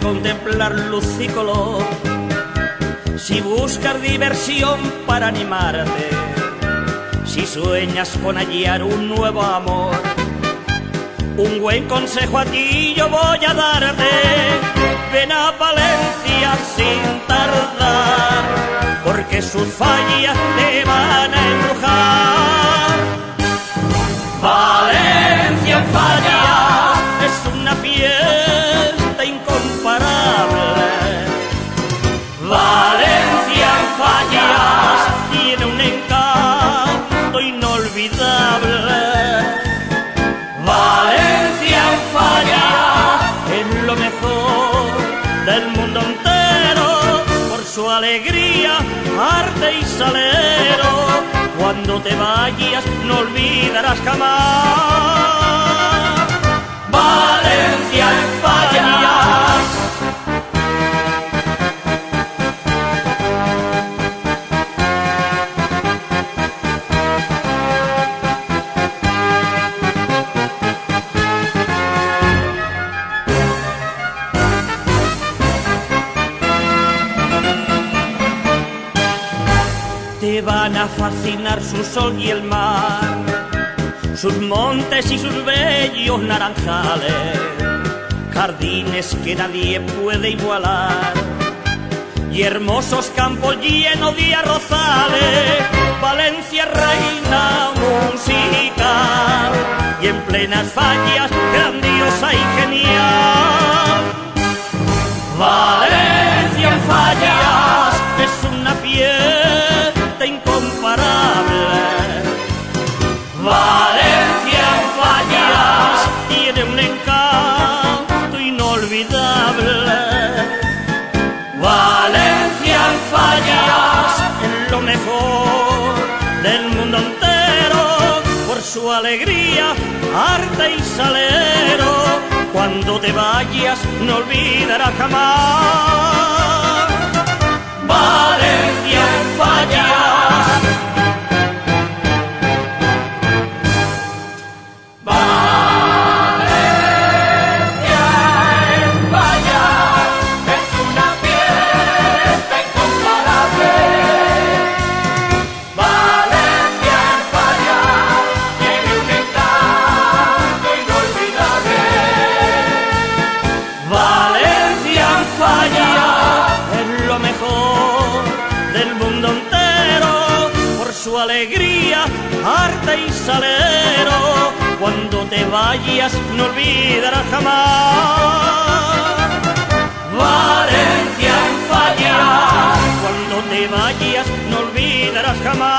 contemplar luz y color, si buscas diversión para animarte, si sueñas con hallar un nuevo amor, un buen consejo a ti yo voy a darte. Ven a Valencia sin tardar, porque sus fallas te van a embrujar. Valencia en Fallas es una fiesta incomparable. Valencia en Fallas tiene un encanto inolvidable. Valencia en Fallas es lo mejor del mundo entero, por su alegría, arte y salero. Cuando te vayas no olvidarás jamás Valencia en Fallas. Te van a fascinar su sol y el mar, sus montes y sus bellos naranjales, jardines que nadie puede igualar, y hermosos campos llenos de arrozales. Valencia reina musical, y en plenas fallas grandiosa y genial. Valencia en Fallas es una fiesta incomparable. Valencia en Fallas tiene un encanto inolvidable. Valencia en Fallas es lo mejor del mundo entero, por su alegría, arte y salero. Cuando te vayas no olvidarás jamás Valencia en Fallas. Valencia en Fallas es una fiesta incomparable. Valencia en Fallas tiene un encanto inolvidable. Valencia en Fallas es lo mejor del mundo entero, por su alegría, arte y salero. Cuando te vayas no olvidarás jamás Valencia en Fallas. Cuando te vayas no olvidarás jamás